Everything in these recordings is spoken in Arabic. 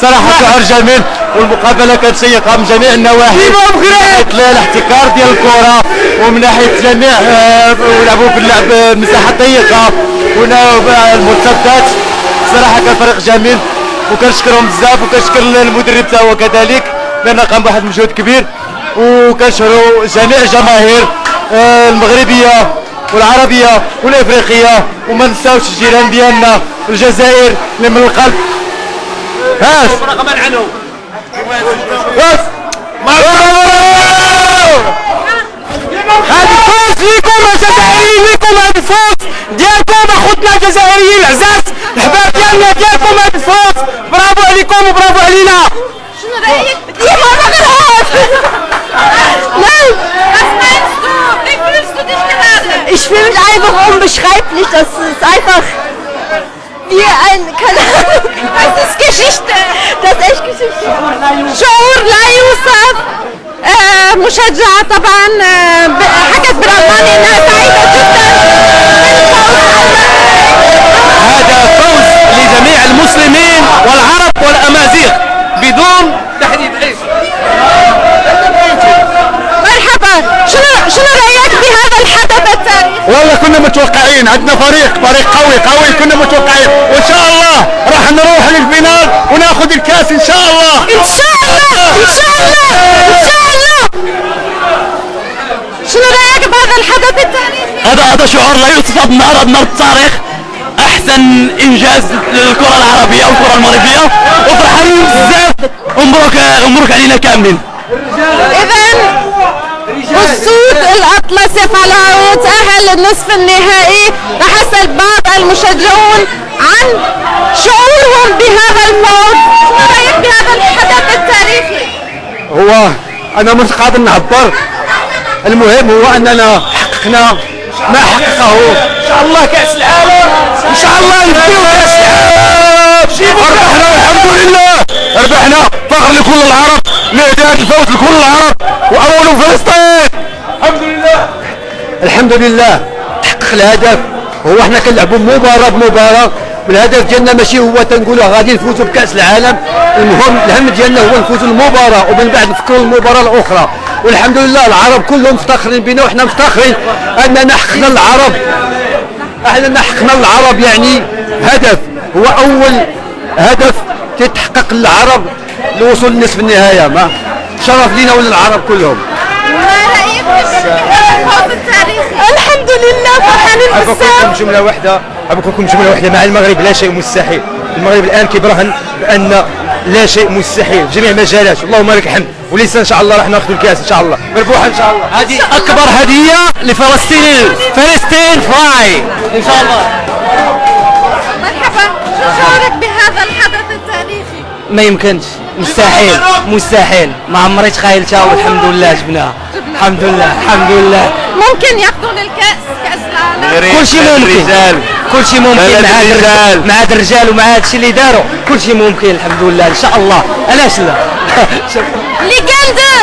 صراحه شعور جميل، والمقابله كانت شيقه من جميع النواحي، من ناحيه الاحتكار ديال الكره ومن ناحيه جميع ولعبوا باللعب مساحه ضيقه والمرتدات. صراحه كان فريق جميل وكنشكرهم بزاف، وكنشكر المدرب حتى هو كذلك لان قام بواحد المجهود كبير، وكنشكروا جميع الجماهير المغربيه والعربيه والافريقيه، وما نساوش الجيران ديالنا الجزائر اللي من القلب. هاس هذا الفوز ليكم الجزائريين، ليكم هذا الفوز ديالكم اخوتنا الجزائريين العزاز الحباب ديالنا ديالكم هذا الفوز. برافو عليكم وبرافو علينا. شنو رايك؟ ديما غلط. Ich fühle mich einfach unbeschreiblich, das ist einfach wie ein, keine Ahnung, das ist Geschichte, das ist echt Geschichte. شعور لا يوصف. مشجعة طبعا حكت برمضان انها سعيدة جدا هذا فوز لجميع المسلمين والعرب والامازيغ بدون تحديد ايش. مرحبا. شنو رايك بهذا الحدث التاريخي؟ والله كنا متوقعين، عندنا فريق قوي كنا متوقعين، وان شاء الله راح نروح للفينال وناخذ الكاس ان شاء الله. ان شاء الله ان شاء الله ان شاء الله. شنو رايك بهذا الحدث التاريخي؟ هذا شعور لا يوصف بنار التاريخ، احسن انجاز للكره العربيه والكره المغربيه، وفرحانين بزاف. مبروك علينا كاملين. اذا السود الاطلسي فعلا يتأهل للنصف النهائي. تحسن بعض المشجعون عن شعورهم بهذا الفوز. شنو رايك بهذا الحدث التاريخي؟ هو انا مش قادر نعبر، المهم هو اننا حققنا ما حققه. ان شاء الله كاس العالم، ان شاء الله نبيو كاس العالم. ربحنا والحمد لله، ربحنا. فخر لكل العرب، نهدي هذا الفوز لكل العرب واول فلسطين. الحمد لله الحمد لله تحقق الهدف. هو احنا كنلعبوا مباراه بمباراه، والهدف ديالنا ماشي هو تنقولوا غادي نفوزوا بكاس العالم. المهم الهم ديالنا هو نفوزوا المباراه ومن بعد نفكروا المباراه الاخرى. والحمد لله العرب كلهم مفتخرين بنا وحنا مفتخرين اننا حققنا العرب. احنا حققنا العرب، يعني هدف هو اول هدف تتحقق للعرب للوصول لنصف النهايه. ما شرف لينا وللعرب كلهم. ما رايك بالفوز التاريخي؟ الحمد لله فرحانين بزاف. أقول لكم جملة واحدة مع المغرب لا شيء مستحيل. المغرب الآن كيبرهن بأن لا شيء مستحيل في جميع المجالات، اللهم لك الحمد. ولسه إن شاء الله راح ناخذ الكأس إن شاء الله مربوحة إن شاء الله. هذه أكبر هدية لفلسطين، فلسطين فلاي إن شاء الله. مرحبا. شو شعورك بهذا الحدث التاريخي؟ ما يمكنش، مستحيل ما عمري تخيلتها، والحمد لله جبناها. الحمد لله. ممكن ياخذون الكأس، كأس العالم؟ كل شيء ممكن مع هذا الرجال ومع هذا الشيء اللي داروا، كل شيء ممكن الحمد لله ان شاء الله. علاش لا. ليجندا.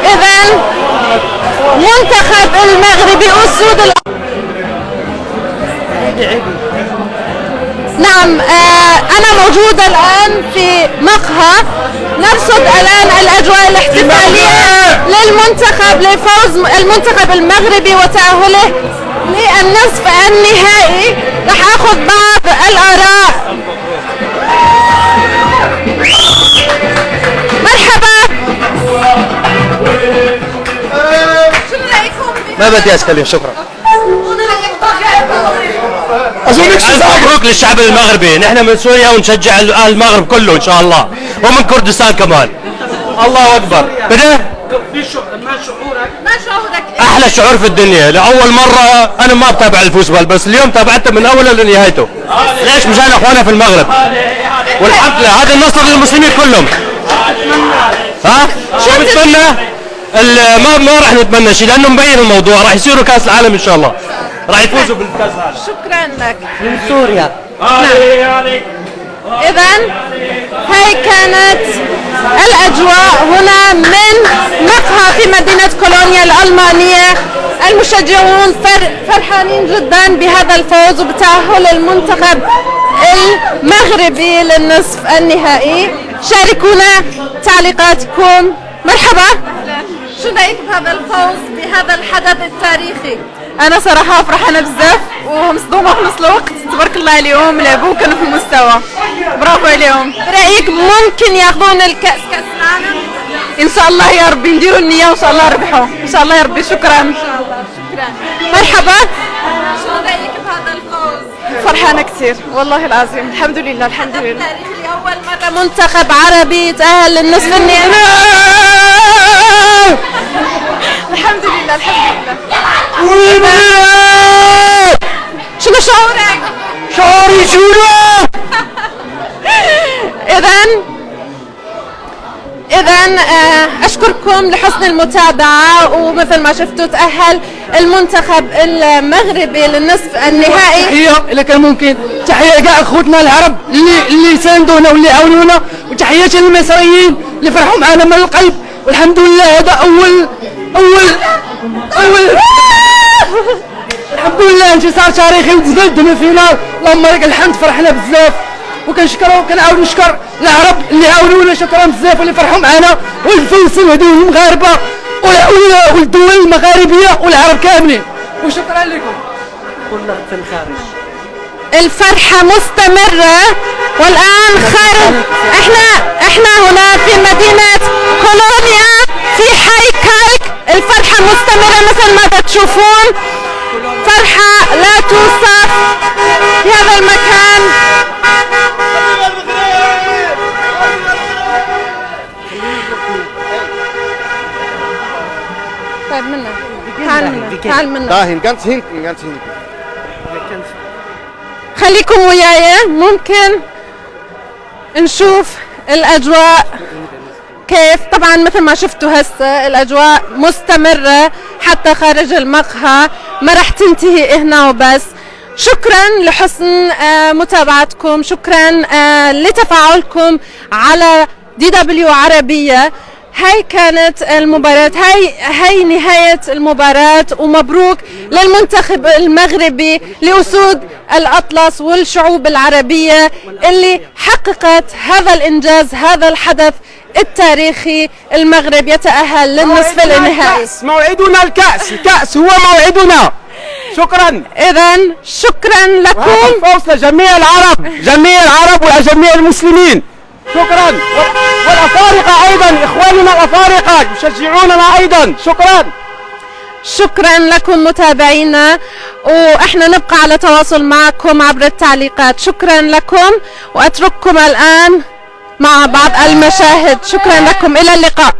اذا منتخب المغربي اسود نعم. أنا موجودة الآن في مقهى، نرصد الآن الأجواء الاحتفالية للمنتخب لفوز المنتخب المغربي وتأهله للنصف النهائي. رح أخذ بعض الآراء. مرحبا. شنو رأيكم؟ ما بدي أتكلم، شكرا. مبروك للشعب المغربي، نحن من سوريا ونشجع المغرب كله ان شاء الله، ومن كردستان كمان. الله اكبر. بده ما شعورك؟ احلى شعور في الدنيا. لاول مره انا ما بتابع الفوتبول، بس اليوم تابعته من اوله لنهايته. ليش؟ مشان اخواننا في المغرب، والحمد لله هذا النصر للمسلمين كلهم. ها شو بتمنى؟ ما راح نتمنى شيء لانه مبين الموضوع، راح يصيروا كاس العالم ان شاء الله، راح يفوزوا بالكاس العالم. شكرا لك. من سوريا. إذن هاي كانت الأجواء هنا من مقهى في مدينة كولونيا الألمانية. المشجعون فرحانين جدا بهذا الفوز وبتأهل المنتخب المغربي للنصف النهائي. شاركونا تعليقاتكم. مرحبا، شو رأيك بهذا الفوز بهذا الحدث التاريخي؟ انا صراحه فرحانه بزاف ومصدومه في نفس الوقت. تبارك الله عليهم، لعبوا كانوا في المستوى، برافو عليهم. برأيك ممكن ياخذون الكأس، كأس العالم؟ ان شاء الله يا ربي، نديروا النيه وان شاء الله نربحوا ان شاء الله يا ربي. شكرا. مرحبا، شو رأيك بهذا الفوز؟ فرحانه كثير والله العظيم. الحمد لله الحمد لله. التاريخي لأول مرة منتخب عربي يتأهل للنصف النهائي. الحمد لله الحمد لله. شنو شعورك؟ شعوري شنو؟ إذن أشكركم لحسن المتابعة، ومثل ما شفتوا تأهل المنتخب المغربي للنصف النهائي. تحية إذا كان ممكن، تحية لكاع أخوتنا العرب اللي ساندونا واللي عاونونا، وتحياتي للمصريين اللي فرحوا معنا من القلب. والحمد لله هذا أول الحمد لله انتصار تاريخي وتزاد من الفينال. اللهم لك الحمد، فرحنا بزاف وكنشكروا وكنعاود نشكر العرب اللي عاونونا، شكرا بزاف، واللي فرحوا معنا، والفيصل هذو المغاربه والدول المغاربيه والعرب كاملين، وشكرا لكم. كلنا في الخارج. الفرحة مستمرة، والآن خارج احنا هنا في مدينة كولونيا في حي كايك. الفرحة مستمرة مثل ما تشوفون، فرحة لا توصف في هذا المكان. طيب منا تعال منا خليكم وياي، ممكن نشوف الأجواء كيف. طبعا مثل ما شفتوا هسه الأجواء مستمرة حتى خارج المقهى، ما رح تنتهي هنا وبس. شكرا لحسن متابعتكم، شكرا لتفاعلكم على DW عربية. هاي كانت المباراة، هاي نهاية المباراة، ومبروك للمنتخب المغربي، لأسود الأطلس والشعوب العربية اللي حققت هذا الإنجاز، هذا الحدث التاريخي. المغرب يتأهل للنصف النهائي. موعدنا الكأس هو موعدنا. شكرا. إذن شكرا لكم، فوز لجميع العرب وجميع المسلمين. شكرا. والأفارقة أيضا، إخواننا الأفارقة يشجعوننا أيضا. شكرا لكم متابعينا، وإحنا نبقى على تواصل معكم عبر التعليقات. شكرا لكم، وأترككم الآن مع بعض المشاهد. شكرا لكم، إلى اللقاء.